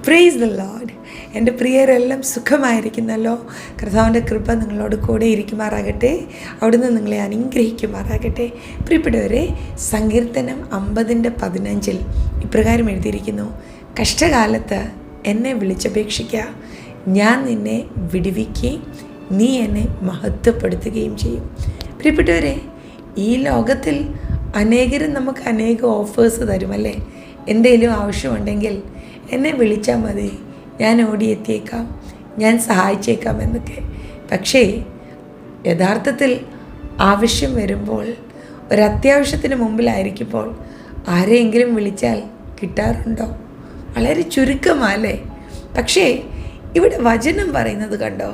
Praise the Lord. എൻ്റെ പ്രിയരെല്ലാം സുഖമായിരിക്കുന്നല്ലോ. കർത്താവിൻ്റെ കൃപ നിങ്ങളോട് കൂടെ ഇരിക്കുമാറാകട്ടെ. അവിടുന്ന് നിങ്ങളെ അനുഗ്രഹിക്കുമാറാകട്ടെ. പ്രിയപ്പെട്ടവരെ, സങ്കീർത്തനം 50:15 ഇപ്രകാരം എഴുതിയിരിക്കുന്നു: കഷ്ടകാലത്ത് എന്നെ വിളിച്ചപേക്ഷിക്കുക, ഞാൻ നിന്നെ വിടുവിക്കുകയും നീ എന്നെ മഹത്വപ്പെടുത്തുകയും ചെയ്യും. പ്രിയപ്പെട്ടവരെ, ഈ ലോകത്തിൽ അനേകരും നമുക്ക് അനേക ഓഫേഴ്സ് തരുമല്ലേ. എന്തെങ്കിലും ആവശ്യമുണ്ടെങ്കിൽ എന്നെ വിളിച്ചാൽ മതി, ഞാൻ ഓടിയെത്തിയേക്കാം, ഞാൻ സഹായിച്ചേക്കാം എന്നൊക്കെ. പക്ഷേ യഥാർത്ഥത്തിൽ ആവശ്യം വരുമ്പോൾ, ഒരത്യാവശ്യത്തിന് മുമ്പിലായിരിക്കുമ്പോൾ ആരെയെങ്കിലും വിളിച്ചാൽ കിട്ടാറുണ്ടോ? വളരെ ചുരുക്കമല്ലേ. പക്ഷേ ഇവിടെ വചനം പറയുന്നത് കണ്ടോ,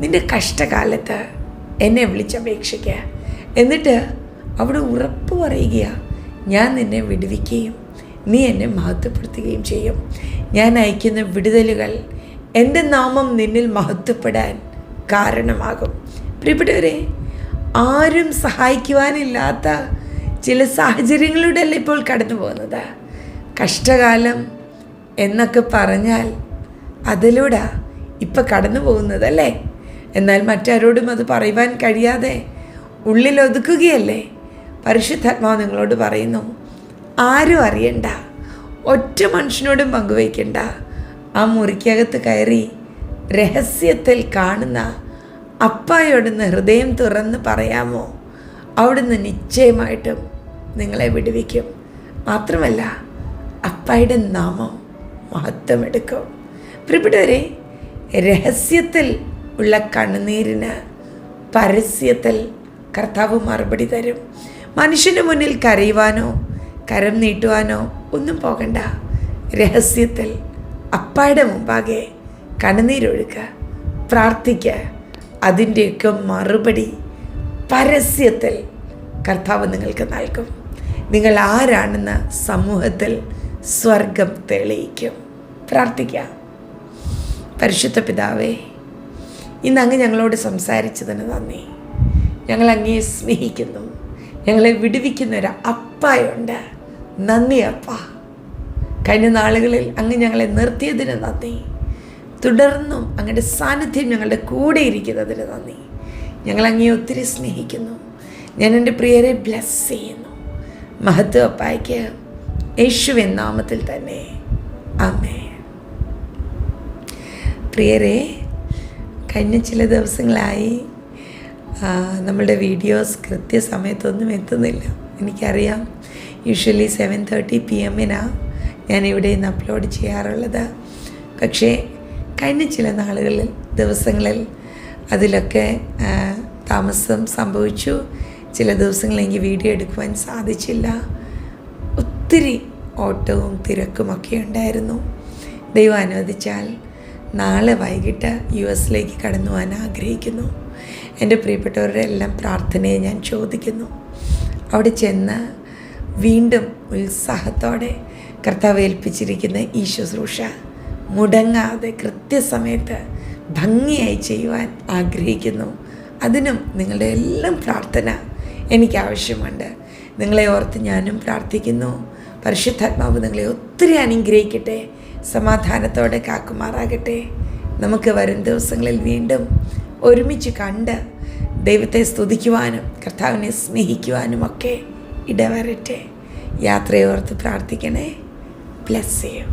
നിൻ്റെ കഷ്ടകാലത്ത് എന്നെ വിളിച്ചപേക്ഷിക്കുക, എന്നിട്ട് അവിടെ ഉറപ്പ് പറയുക, ഞാൻ നിന്നെ വിടുവിക്കുകയും നീ എന്നെ മഹത്വപ്പെടുത്തുകയും ചെയ്യും. ഞാൻ അയക്കുന്ന വിടുതലുകൾ എൻ്റെ നാമം നിന്നിൽ മഹത്വപ്പെടാൻ കാരണമാകും. പ്രിയപ്പെട്ടവരെ, ആരും സഹായിക്കുവാനില്ലാത്ത ചില സാഹചര്യങ്ങളിലൂടെ അല്ല ഇപ്പോൾ കടന്നു പോകുന്നത്. കഷ്ടകാലം എന്നൊക്കെ പറഞ്ഞാൽ അതിലൂടെ ഇപ്പം കടന്നു പോകുന്നതല്ലേ. എന്നാൽ മറ്റാരോടും അത് പറയുവാൻ കഴിയാതെ ഉള്ളിൽ ഒതുക്കുകയല്ലേ. പരിശുദ്ധാത്മാവ് നിങ്ങളോട് പറയുന്നു, ആരും അറിയണ്ട, ഒറ്റ മനുഷ്യനോടും പങ്കുവയ്ക്കണ്ട. ആ മുറിക്കകത്ത് കയറി രഹസ്യത്തിൽ കാണുന്ന അപ്പായോടൊന്ന് ഹൃദയം തുറന്ന് പറയാമോ? അവിടുന്ന് നിശ്ചയമായിട്ടും നിങ്ങളെ വിടുവിക്കും. മാത്രമല്ല, അപ്പായുടെ നാമം മഹത്വമെടുക്കും. പ്രിയപ്പെട്ടവരെ, രഹസ്യത്തിൽ ഉള്ള കണ്ണുനീരിന് പരസ്യത്തിൽ കർത്താവ് മറുപടി തരും. മനുഷ്യന് മുന്നിൽ കരയുവാനോ കരം നീട്ടുവാനോ ഒന്നും പോകണ്ട. രഹസ്യത്തിൽ അപ്പായുടെ മുമ്പാകെ കണ്ണുനീരൊഴുക്കുക, പ്രാർത്ഥിക്കുക. അതിൻ്റെയൊക്കെ മറുപടി പരസ്യത്തിൽ കർത്താവ് നിങ്ങൾക്ക് നൽകും. നിങ്ങൾ ആരാണെന്ന് സമൂഹത്തിൽ സ്വർഗം തെളിയിക്കും. പ്രാർത്ഥിക്കാം. പരിശുദ്ധ പിതാവേ, ഇന്ന് അങ്ങ് ഞങ്ങളോട് സംസാരിച്ചതിന് നന്ദി. ഞങ്ങൾ അങ്ങയെ സ്നേഹിക്കുന്നു. ഞങ്ങളെ വിടുവിക്കുന്നൊരു അപ്പായുണ്ട്. നന്ദി അപ്പ. കഴിഞ്ഞ നാളുകളിൽ അങ്ങ് ഞങ്ങളെ നിർത്തിയതിന് നന്ദി. തുടർന്നും അങ്ങയുടെ സാന്നിധ്യം ഞങ്ങളുടെ കൂടെ ഇരിക്കുന്നതിന് നന്ദി. ഞങ്ങൾ അങ്ങയെ ഒത്തിരി സ്നേഹിക്കുന്നു. ഞാൻ എൻ്റെ പ്രിയരെ ബ്ലെസ് ചെയ്യുന്നു. മഹത്വ അപ്പായ്ക്ക് യേശുവിൻ നാമത്തിൽ തന്നെ ആമേൻ. പ്രിയരെ, കഴിഞ്ഞ ചില ദിവസങ്ങളായി നമ്മളുടെ വീഡിയോസ് കൃത്യസമയത്തൊന്നും എത്തുന്നില്ല. എനിക്കറിയാം. യൂഷ്വലി 7:30 PM ഞാനിവിടെ നിന്ന് അപ്ലോഡ് ചെയ്യാറുള്ളത്. പക്ഷേ കഴിഞ്ഞ ചില നാളുകളിൽ, ദിവസങ്ങളിൽ അതിലൊക്കെ താമസം സംഭവിച്ചു. ചില ദിവസങ്ങളിൽ എനിക്ക് വീഡിയോ എടുക്കുവാൻ സാധിച്ചില്ല. ഒത്തിരി ഓട്ടവും തിരക്കുമൊക്കെ ഉണ്ടായിരുന്നു. ദൈവം അനുവദിച്ചാൽ നാളെ വൈകിട്ട് US കടന്നു പോകാൻ ആഗ്രഹിക്കുന്നു. എൻ്റെ പ്രിയപ്പെട്ടവരുടെ എല്ലാം പ്രാർത്ഥനയെ ഞാൻ ചോദിക്കുന്നു. അവിടെ ചെന്ന് വീണ്ടും ഉത്സാഹത്തോടെ കർത്താവ് ഏൽപ്പിച്ചിരിക്കുന്ന ഈ ശുശ്രൂഷ മുടങ്ങാതെ കൃത്യസമയത്ത് ഭംഗിയായി ചെയ്യുവാൻ ആഗ്രഹിക്കുന്നു. അതിനും നിങ്ങളുടെ എല്ലാം പ്രാർത്ഥന എനിക്ക് ആവശ്യമുണ്ട്. നിങ്ങളെ ഓർത്ത് ഞാനും പ്രാർത്ഥിക്കുന്നു. പരിശുദ്ധാത്മാവ് നിങ്ങളെ ഒത്തിരി അനുഗ്രഹിക്കട്ടെ, സമാധാനത്തോടെ കാക്കുമാറാകട്ടെ. നമുക്ക് വരും ദിവസങ്ങളിൽ വീണ്ടും ഒരുമിച്ച് കണ്ട് ദൈവത്തെ സ്തുതിക്കുവാനും കർത്താവിനെ സ്നേഹിക്കുവാനുമൊക്കെ ഇടവരട്ടെ. യാത്രയോർത്ത് പ്രാർത്ഥിക്കണേ. ബ്ലെസ് ചെയ്യും.